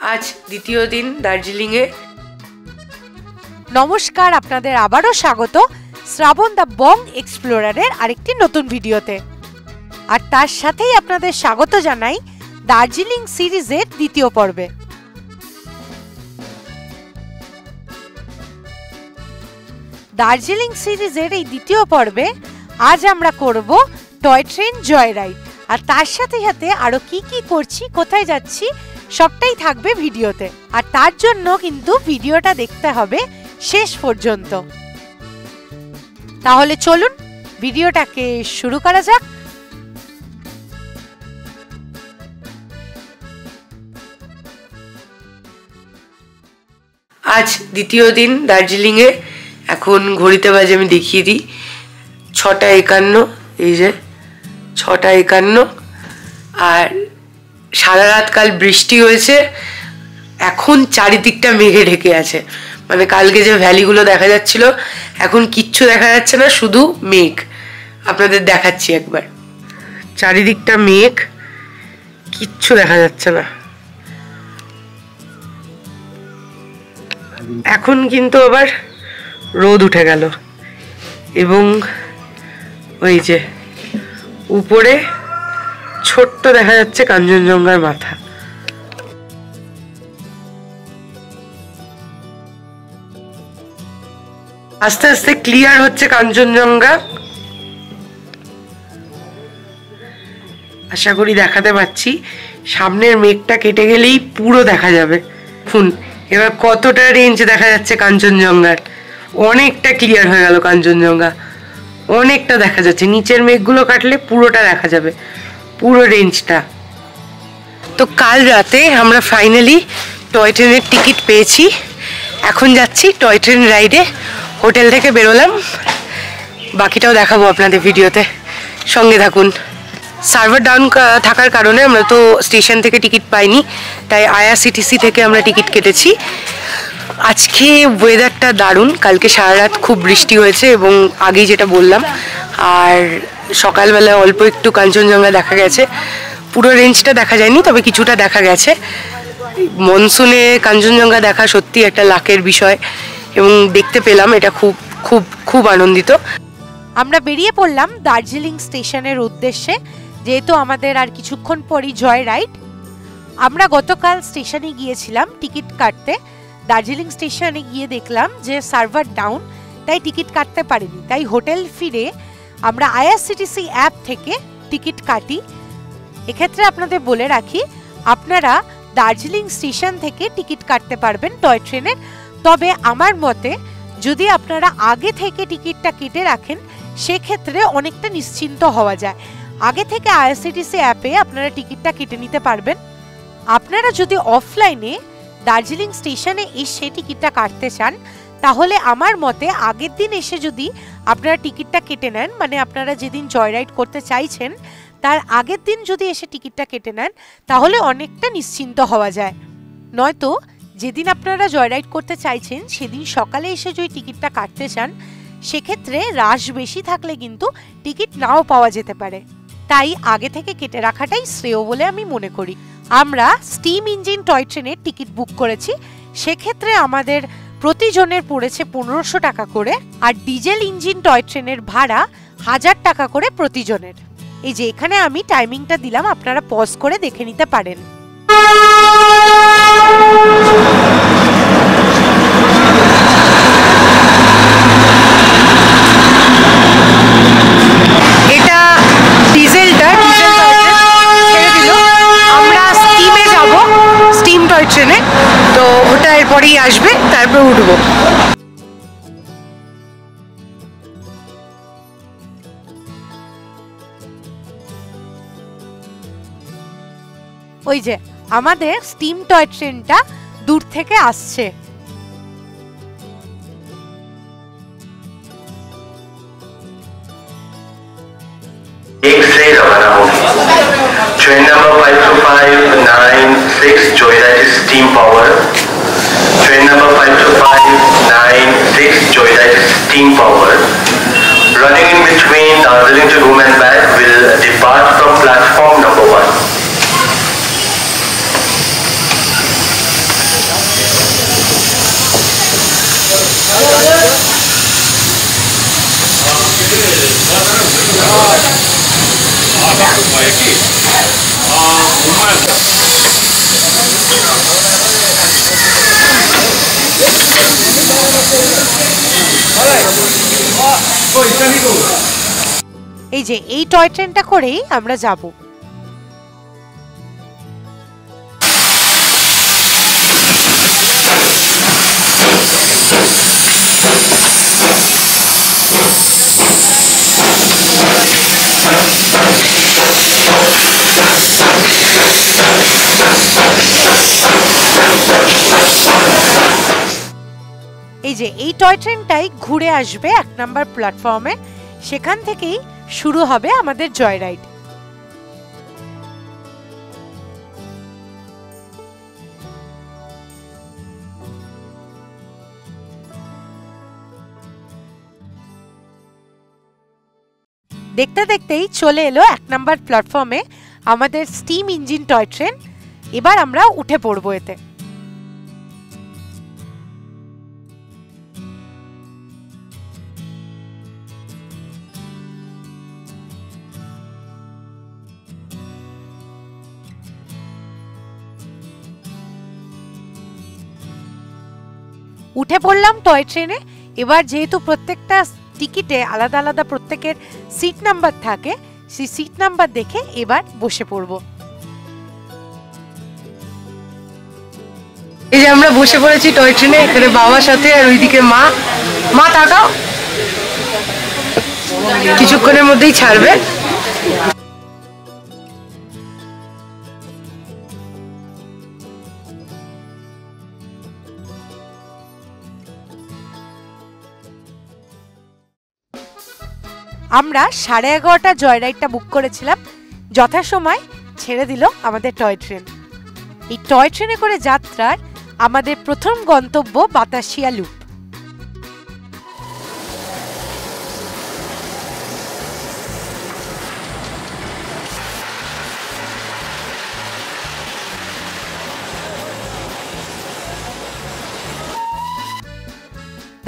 आज द्वितीय दिन दार्जिलिंग ए नमस्कार आपनादेर आबारो स्वागत श्रावण दा बंग एक्सप्लोरारेर आरेकटी नतुन भिडियोते और तार साथेई आपनादेर स्वागत जानाई दार्जिलिंग सिरिजेर द्वितीय पर्वे। दार्जिलिंग सिरिजेर এই দ্বিতীয় পর্বে আজ আমরা করব টয় ট্রেন জয় রাইড আর তার সাথে সাথে আরো কি কি করছি কোথায় যাচ্ছি সবটাই থাকবে ভিডিওতে আর তার জন্য কিন্তু ভিডিওটা দেখতে হবে শেষ পর্যন্ত। তাহলে চলুন ভিডিওটাকে শুরু করা যাক। आज द्वितीय दिन दार्जिलिंग ए এখন ঘড়িতে বাজে আমি দেখিয়ে দিই 6:51 এই যে 6:51 আর সারা রাত কাল বৃষ্টি হয়েছে। এখন চারিদিকটা মেঘে ঢেকে আছে, মানে কালকে যে ভ্যালিগুলো দেখা যাচ্ছিল এখন কিচ্ছু দেখা যাচ্ছে না, শুধু মেঘ। আপনাদের দেখাচ্ছি একবার, চারিদিকটা মেঘ, কিচ্ছু দেখা যাচ্ছে না। এখন কিন্তু আবার রোদ উঠে গেল এবং ওই যে উপরে ছোট্ট দেখা যাচ্ছে কাঞ্চনজঙ্ঘার মাথা। আস্তে আস্তে ক্লিয়ার হচ্ছে কাঞ্চনজঙ্ঘা, আশা করি দেখাতে পাচ্ছি। সামনের মেঘটা কেটে গেলেই পুরো দেখা যাবে। দেখুন এবার কতটা রেঞ্জ দেখা যাচ্ছে কাঞ্চনজঙ্ঘার, অনেকটা ক্লিয়ার হয়ে গেল কাঞ্চনজঙ্ঘা, অনেকটা দেখা যাচ্ছে। নিচের মেঘগুলো কাটলে পুরোটা দেখা যাবে, পুরো রেঞ্জটা। তো কাল রাতে আমরা ফাইনালি টয় ট্রেনের টিকিট পেয়েছি, এখন যাচ্ছি টয় ট্রেন রাইডে। হোটেল থেকে বেরোলাম, বাকিটাও দেখাবো আপনাদের ভিডিওতে, সঙ্গে থাকুন। সার্ভার ডাউন থাকার কারণে আমরা তো স্টেশন থেকে টিকিট পাইনি, তাই আইআরসিটিসি থেকে আমরা টিকিট কেটেছি। আজকে ওয়েদারটা দারুণ, কালকে সারা রাত খুব বৃষ্টি হয়েছে এবং আগেই যেটা বললাম, আর সকালবেলা অল্প একটু কাঞ্চনজঙ্ঘা দেখা গেছে। পুরো রেঞ্জটা দেখা যায়নি, তবে কিছুটা দেখা গেছে। মনসুনে কাঞ্চনজঙ্ঘা দেখা সত্যি একটা লাকের বিষয় এবং দেখতে পেলাম, এটা খুব খুব খুব আনন্দিত। আমরা বেরিয়ে পড়লাম দার্জিলিং স্টেশনের উদ্দেশ্যে, যেহেতু আমাদের আর কিছুক্ষণ পরই জয় রাইড। আমরা গতকাল স্টেশনে গিয়েছিলাম টিকিট কাটতে, দার্জিলিং স্টেশনে গিয়ে দেখলাম যে সার্ভার ডাউন, তাই টিকিট কাটতে পারিনি। তাই হোটেল ফিরে আমরা আইআরসিটিসি অ্যাপ থেকে টিকিট কাটি। এক্ষেত্রে আপনাদের বলে রাখি, আপনারা দার্জিলিং স্টেশন থেকে টিকিট কাটতে পারবেন টয় ট্রেনের, তবে আমার মতে যদি আপনারা আগে থেকে টিকিটটা কেটে রাখেন সেক্ষেত্রে অনেকটা নিশ্চিন্ত হওয়া যায়। আগে থেকে আইআরসিটিসি অ্যাপে আপনারা টিকিটটা কেটে নিতে পারবেন। আপনারা যদি অফলাইনে দার্জিলিং স্টেশনে এসে টিকিটটা কাটতে চান তাহলে আমার মতে আগের দিন এসে যদি আপনারা টিকিটটা কেটে নেন, মানে আপনারা যেদিন জয় রাইড করতে চাইছেন তার আগের দিন যদি এসে টিকিটটা কেটে নেন তাহলে অনেকটা নিশ্চিন্ত হওয়া যায়। নয়তো যেদিন আপনারা জয় রাইড করতে চাইছেন সেদিন সকালে এসে যদি টিকিটটা কাটতে চান সেক্ষেত্রে রাশ বেশি থাকলে কিন্তু টিকিট নাও পাওয়া যেতে পারে। তাই আগে থেকে কেটে রাখাটাই শ্রেয় বলে আমি মনে করি। আমরা স্টিম ইঞ্জিন টয় ট্রেনের টিকিট বুক করেছি, সেক্ষেত্রে আমাদের প্রতিজনের পড়েছে 1500 টাকা করে, আর ডিজেল ইঞ্জিন টয় ট্রেনের ভাড়া 1000 টাকা করে প্রতিজনের। এই যে এখানে আমি টাইমিংটা দিলাম, আপনারা পজ করে দেখে নিতে পারেন। এটা ডিজেলটা ছেড়ে দিল, আমরা স্টিমে যাব, স্টিম টয় ট্রেনে। তো ওটা এরপরেই আসবে, তারপর উঠবো। ওই যে আমাদের স্টিম টয় ট্রেনটা দূর থেকে আসছে। Train number 52596 Joyride is steam powered. Train number 52596 Joyride is steam powered. Running in between Darjeeling to Room and back will depart from platform number 1. এই যে এই টয় ট্রেনটা করেই আমরা যাব। এই যে এই টয় ট্রেনটাই ঘুরে আসবে 1 নম্বর প্ল্যাটফর্মে, সেখান থেকেই শুরু হবে আমাদের জয় রাইড। দেখতে দেখতেই চলে এলো 1 নম্বর প্ল্যাটফর্মে আমাদের স্টিম ইঞ্জিন টয় ট্রেন। এবার আমরা উঠে পড়বো এতে। উঠে পড়লাম টয় ট্রেনে। এবার যেহেতু প্রত্যেকটা টিকিটে আলাদা আলাদা প্রত্যেকের সিট নাম্বার থাকে, সেই সিট নাম্বার দেখে এবার বসে পড়ব। এই যে আমরা বসে পড়েছি টয় ট্রেনে, এখানে বাবার সাথে, আর ওইদিকে মা। মা তাকাও, কিছুক্ষণের মধ্যেই ছাড়বে। আমরা 11:30 জয় রাইডটা বুক করেছিলাম, যথাসময় ছেড়ে দিল আমাদের টয় ট্রেন। এই টয় ট্রেনে করে যাত্রার আমাদের প্রথম গন্তব্য বাতাসিয়া লুপ।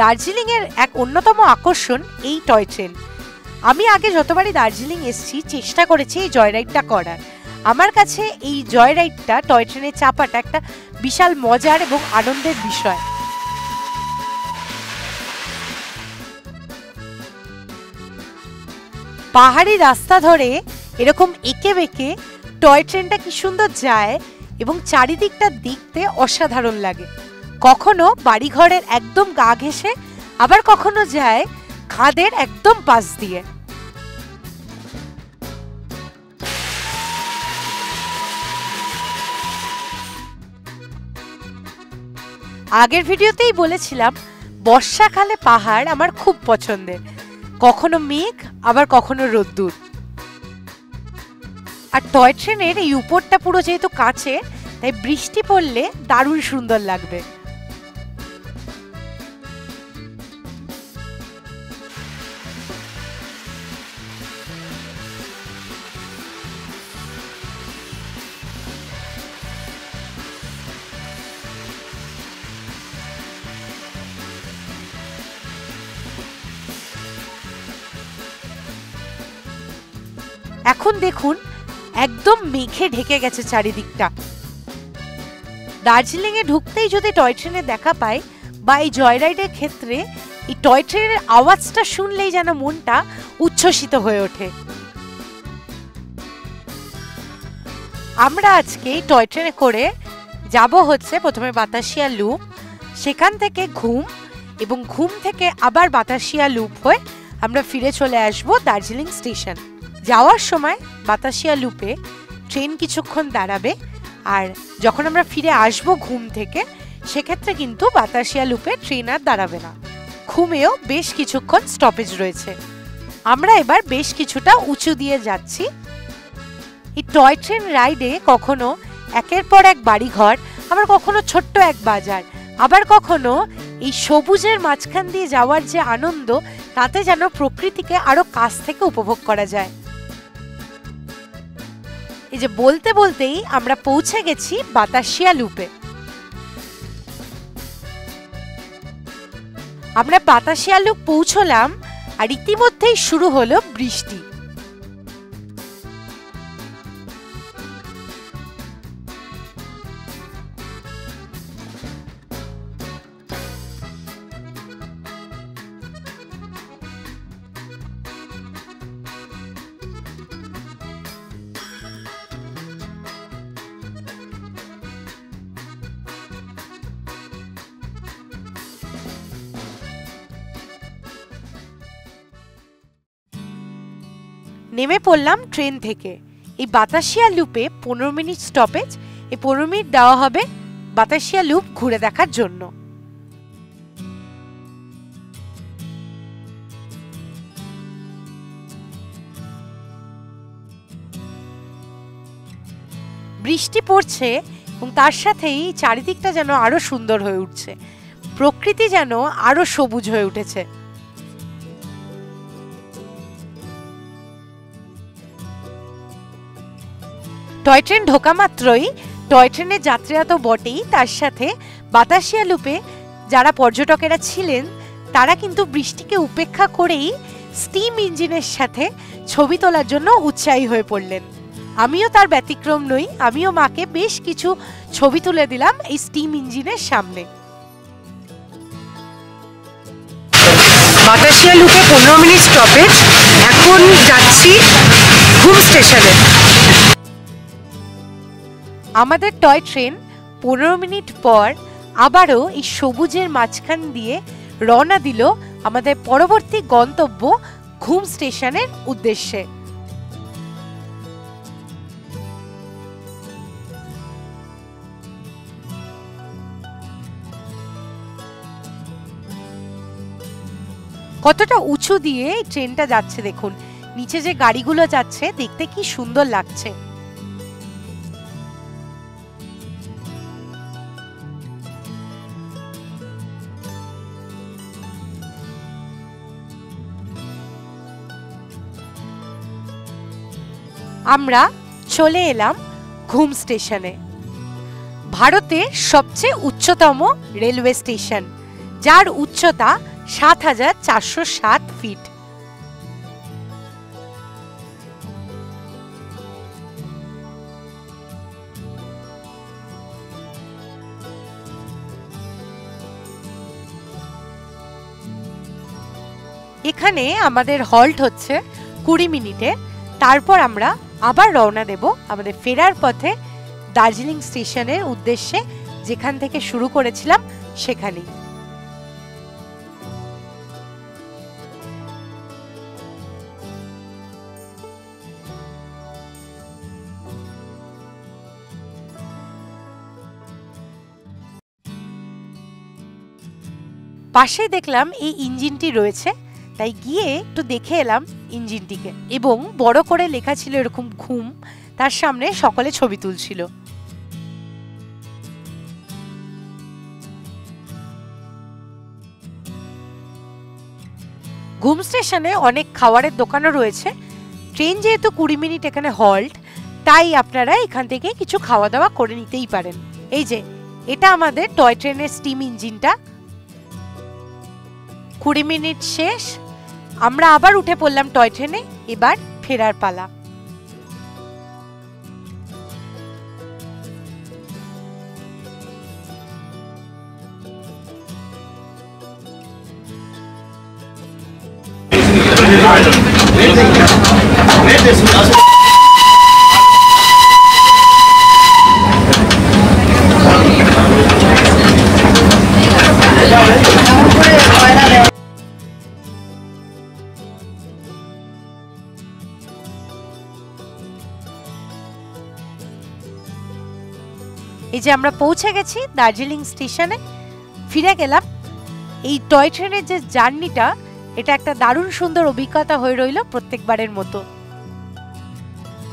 দার্জিলিং এর এক অন্যতম আকর্ষণ এই টয় ট্রেন। আমি আগে যতবারই দার্জিলিং এসেছি চেষ্টা করেছি এই জয় রাইডটা করার। আমার কাছে এই জয় রাইডটা, টয় ট্রেনে চাপাটা একটা বিশাল মজার এবং আনন্দের বিষয়। পাহাড়ি রাস্তা ধরে এরকম এঁকে বেঁকে টয় ট্রেনটা কি সুন্দর যায় এবং চারিদিকটা দেখতে অসাধারণ লাগে। কখনো বাড়িঘরের একদম গা ঘেঁষে, আবার কখনো যায় খাদের একদম পাশ দিয়ে। আগের ভিডিওতেই বলেছিলাম বর্ষাকালে পাহাড় আমার খুব পছন্দের, কখনো মেঘ আবার কখনো রোদ্দুর। আর টয় ট্রেনের এই উপরটা পুরো যেহেতু কাঁচে, তাই বৃষ্টি পড়লে দারুণ সুন্দর লাগবে। এখন দেখুন একদম মেঘে ঢেকে গেছে চারিদিকটা। দার্জিলিং এ ঢুকতেই যদি টয় ট্রেনে দেখা পাই বা এই জয় রাইডের ক্ষেত্রে এই টয় ট্রেনের আওয়াজটা শুনলেই যেন মনটা উচ্ছ্বসিত হয়ে ওঠে। আমরা আজকে টয় ট্রেনে করে যাব হচ্ছে প্রথমে বাতাসিয়া লুপ, সেখান থেকে ঘুম, এবং ঘুম থেকে আবার বাতাসিয়া লুপ হয়ে আমরা ফিরে চলে আসব দার্জিলিং স্টেশন। যাওয়ার সময় বাতাসিয়া লুপে ট্রেন কিছুক্ষণ দাঁড়াবে, আর যখন আমরা ফিরে আসব ঘুম থেকে, সেক্ষেত্রে কিন্তু বাতাসিয়া লুপে ট্রেন আর দাঁড়াবে না। ঘুমেও বেশ কিছুক্ষণ স্টপেজ রয়েছে। আমরা এবার বেশ কিছুটা উঁচু দিয়ে যাচ্ছি। এই টয় ট্রেন রাইডে কখনো একের পর এক বাড়িঘর, আবার কখনো ছোট্ট এক বাজার, আবার কখনো এই সবুজের মাঝখান দিয়ে যাওয়ার যে আনন্দ, তাতে যেন প্রকৃতিকে আরো কাছ থেকে উপভোগ করা যায়। এই যে বলতে বলতেই আমরা পৌঁছে গেছি বাতাসিয়া লুপে। আমরা বাতাসিয়া লুপ পৌঁছলাম আর ইতিমধ্যেই শুরু হলো বৃষ্টি। নেমে পড়লাম ট্রেন থেকে। এই বাতাসিয়া লুপে 15 মিনিট স্টপেজ, এই 15 মিনিট দেওয়া হবে বাতাসিয়া লুপ ঘুরে দেখার জন্য। বৃষ্টি পড়ছে এবং তার সাথেই চারিদিকটা যেন আরো সুন্দর হয়ে উঠছে, প্রকৃতি যেন আরো সবুজ হয়ে উঠেছে। টয় ট্রেন ঢোকা মাত্রই টয় ট্রেনের যাত্রীরা তো বটেই, তার সাথে বাতাসিয়া লুপে যারা পর্যটকেরা ছিলেন তারা কিন্তু বৃষ্টিকে উপেক্ষা করেই স্টিম ইঞ্জিনের সাথে ছবি তোলার জন্য উৎসাহী হয়ে পড়লেন। আমিও তার ব্যতিক্রম নই, আমিও মাকে বেশ কিছু ছবি তুলে দিলাম এই স্টিম ইঞ্জিনের সামনে। বাতাসিয়া লুপে 15 মিনিট স্টপেজ, এখন যাচ্ছি ঘুম স্টেশনে। আমাদের টয় ট্রেন 15 মিনিট পর আবারও এই সবুজের মাঝখান দিয়ে রওনা দিল আমাদের পরবর্তী গন্তব্য ঘুম স্টেশনের উদ্দেশ্যে। কতটা উঁচু দিয়ে এই ট্রেনটা যাচ্ছে দেখুন, নিচে যে গাড়িগুলো যাচ্ছে দেখতে কি সুন্দর লাগছে। আমরা চলে এলাম ঘুম স্টেশনে, ভারতের সবচেয়ে উচ্চতম রেলওয়ে স্টেশন, যার উচ্চতা ৭,৪০৭ ফিট। এখানে আমাদের হল্ট হচ্ছে 20 মিনিটে, তারপর আমরা আবার রওনা দেব আমাদের ফেরার পথে দার্জিলিং স্টেশনের উদ্দেশ্যে, যেখান থেকে শুরু করেছিলাম সেখানেই। পাশে দেখলাম এই ইঞ্জিনটি রয়েছে, তাই গিয়ে একটু দেখে এলাম ইঞ্জিনটিকে, এবং বড় করে লেখা ছিল এরকম ঘুম, তার সামনে সকলে ছবি তুলছিল। ঘুম স্টেশনে অনেক খাবারের দোকানও রয়েছে। ট্রেন যেহেতু 20 মিনিট এখানে হল্ট, তাই আপনারা এখান থেকে কিছু খাওয়া দাওয়া করে নিতেই পারেন। এই যে এটা আমাদের টয় ট্রেনের স্টিম ইঞ্জিনটা। 20 মিনিট শেষ, আমরা আবার উঠে পড়লাম টয় ট্রেনে, এবার ফেরার পালা। এই যে আমরা পৌঁছে গেছি দার্জিলিং স্টেশনে, ফিরে গেলাম। এই টয় ট্রেনের যে জার্নিটা, এটা একটা দারুণ সুন্দর অভিজ্ঞতা হয়ে রইল প্রত্যেকবারের মতো।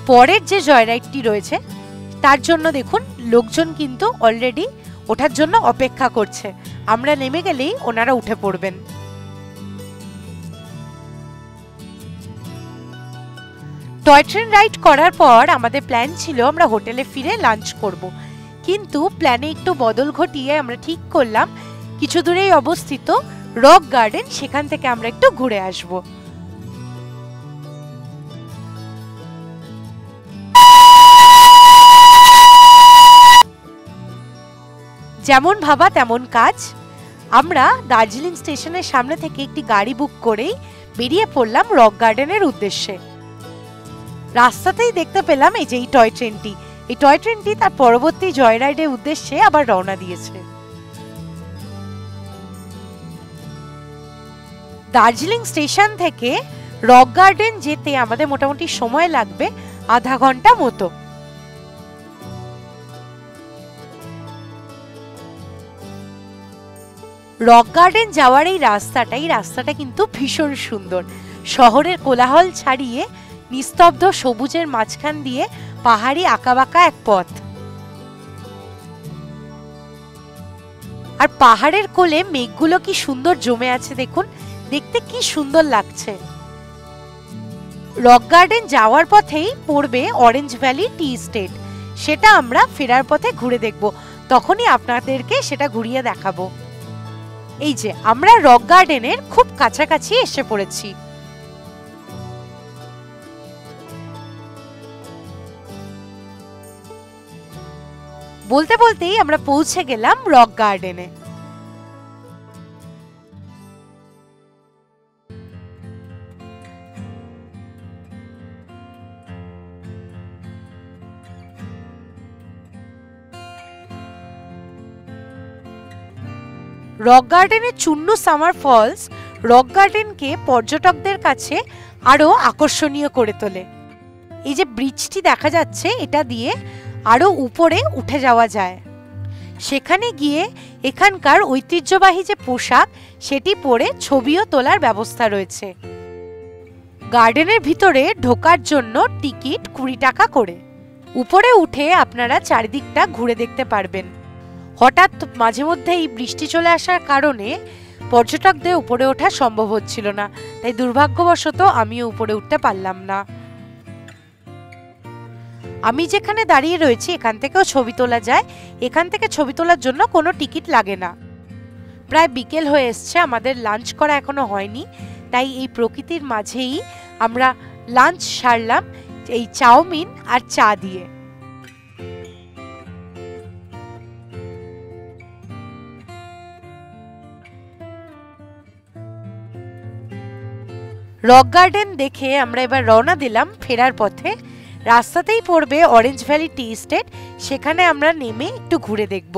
পরের যে জয়রাইডটি রয়েছে তার জন্য দেখুন লোকজন কিন্তু অলরেডি ওঠার জন্য অপেক্ষা করছে, আমরা নেমে গেলেই ওনারা উঠে পড়বেন। টয় ট্রেন রাইড করার পর আমাদের প্ল্যান ছিল আমরা হোটেলে ফিরে লাঞ্চ করব, কিন্তু প্ল্যানে একটু বদল ঘটিয়ে আমরা ঠিক করলাম কিছু দূরেই অবস্থিত রক গার্ডেন, সেখান থেকে আমরা একটু ঘুরে আসব। যেমন ভাবা তেমন কাজ, আমরা দার্জিলিং স্টেশনের সামনে থেকে একটি গাড়ি বুক করেই বেরিয়ে পড়লাম রক গার্ডেনের উদ্দেশ্যে। রাস্তাতেই দেখতে পেলাম এই যে এই টয় ট্রেনটি, এই টয় ট্রেনটি তার পরবর্তী জয়রাইডের উদ্দেশ্যে আবার রওনা দিয়েছে। দার্জিলিং স্টেশন থেকে রক গার্ডেন যেতে আমাদের মোটামুটি সময় লাগবে আধা ঘন্টা মতো। রক গার্ডেন যাওয়ার এই রাস্তাটা কিন্তু ভীষণ সুন্দর। শহরের কোলাহল ছাড়িয়ে নিস্তব্ধ সবুজের মাঝখান দিয়ে পাহাড়ি আঁকাবাঁকা এক পথ, আর পাহাড়ের কোলে মেঘগুলো কি সুন্দর জমে আছে দেখুন, দেখতে কি সুন্দর লাগছে। রক গার্ডেন যাওয়ার পথেই পড়বে অরেঞ্জ ভ্যালি টি এস্টেট, সেটা আমরা ফেরার পথে ঘুরে দেখব, তখনই আপনাদেরকে সেটা ঘুরিয়ে দেখাবো। এই যে আমরা রক গার্ডেনের খুব কাছাকাছি এসে পড়েছি। বলতে বলতেই আমরা পৌঁছে গেলাম রক গার্ডেনে। রক গার্ডেনের চুন্নু সামার ফলস রক গার্ডেনকে পর্যটকদের কাছে আরো আকর্ষণীয় করে তোলে। এই যে ব্রিজটি দেখা যাচ্ছে, এটা দিয়ে আরো উপরে উঠে যাওয়া যায়। সেখানে গিয়ে এখানকার ঐতিহ্যবাহী যে পোশাক সেটি পরে ছবিও তোলার ব্যবস্থা রয়েছে। গার্ডেনের ভিতরে ঢোকার জন্য টিকিট 20 টাকা করে। উপরে উঠে আপনারা চারিদিকটা ঘুরে দেখতে পারবেন। হঠাৎ মাঝে মধ্যেই বৃষ্টি চলে আসার কারণে পর্যটকদের উপরে ওঠা সম্ভব হচ্ছিল না, তাই দুর্ভাগ্যবশত আমিও উপরে উঠতে পারলাম না। আমি যেখানে দাঁড়িয়ে রয়েছি এখান থেকেও ছবি তোলা যায়। এখান থেকে ছবি তোলার জন্য কোনো টিকিট লাগে না। প্রায় বিকেল হয়ে এসছে, আমাদের লাঞ্চ করা এখনো হয়নি, তাই এই প্রকৃতির মাঝেই আমরা লাঞ্চ সারলাম এই চাউমিন আর চা দিয়ে। রক গার্ডেন দেখে আমরা এবার রওনা দিলাম ফেরার পথে। রাস্তাতেই পড়বে অরেঞ্জ ভ্যালি টি এস্টেট, সেখানে আমরা নেমে একটু ঘুরে দেখব।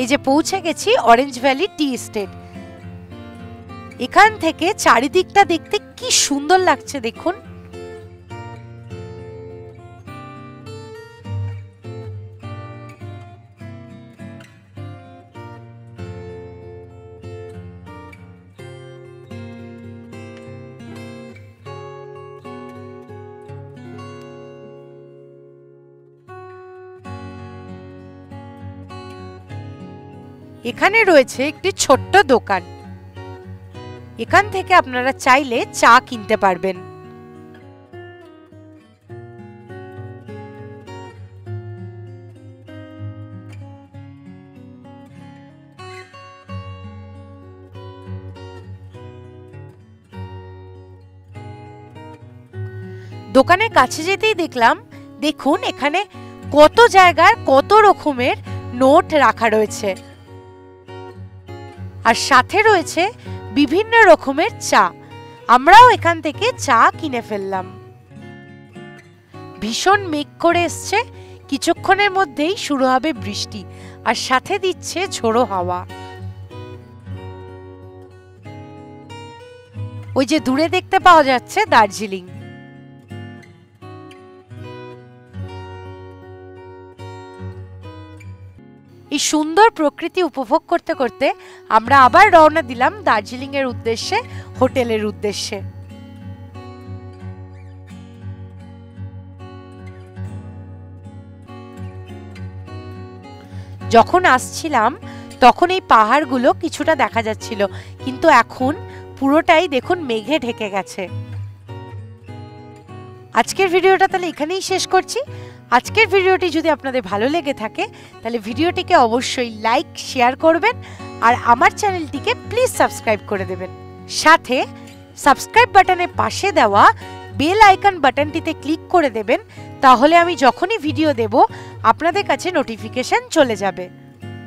এই যে পৌঁছে গেছি অরেঞ্জ ভ্যালি টি এস্টেট। এখান থেকে চারিদিকটা দেখতে কি সুন্দর লাগছে দেখুন। এখানে রয়েছে একটি ছোট্ট দোকান, এখান থেকে আপনারা চাইলে চা কিনতে পারবেন। দোকানের কাছে যেতেই দেখলাম, দেখুন এখানে কত জায়গার কত রকমের নোট রাখা রয়েছে, আর সাথে রয়েছে বিভিন্ন রকমের চা। আমরাও এখান থেকে চা কিনে ফেললাম। ভীষণ মেঘ করে এসছে, কিছুক্ষণের মধ্যেই শুরু হবে বৃষ্টি, আর সাথে দিচ্ছে ঝোড়ো হাওয়া। ওই যে দূরে দেখতে পাওয়া যাচ্ছে দার্জিলিং। এই সুন্দর প্রকৃতি উপভোগ করতে করতে আমরা আবার রওনা দিলাম দার্জিলিং এর উদ্দেশ্যে, হোটেলের উদ্দেশ্যে। যখন আসছিলাম তখন এই পাহাড়গুলো কিছুটা দেখা যাচ্ছিল, কিন্তু এখন পুরোটাই দেখুন মেঘে ঢেকে গেছে। আজকের ভিডিওটা তাহলে এখানেই শেষ করছি। আজকের ভিডিওটি যদি আপনাদের ভালো লেগে থাকে তাহলে ভিডিওটিকে অবশ্যই লাইক শেয়ার করবেন, আর আমার চ্যানেলটিকে প্লিজ সাবস্ক্রাইব করে দেবেন। সাথে সাবস্ক্রাইব বাটনের পাশে দেওয়া বেল আইকন বাটনটিতে ক্লিক করে দেবেন, তাহলে আমি যখনই ভিডিও দেব আপনাদের কাছে নোটিফিকেশন চলে যাবে।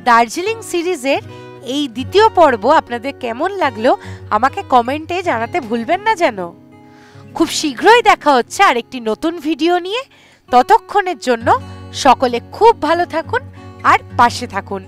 দার্জিলিং সিরিজের এই দ্বিতীয় পর্ব আপনাদের কেমন লাগলো আমাকে কমেন্টে জানাতে ভুলবেন না যেন। খুব শীঘ্রই দেখা হচ্ছে আরেকটি নতুন ভিডিও নিয়ে। ততক্ষণের জন্য সকলে খুব ভালো থাকুন আর পাশে থাকুন।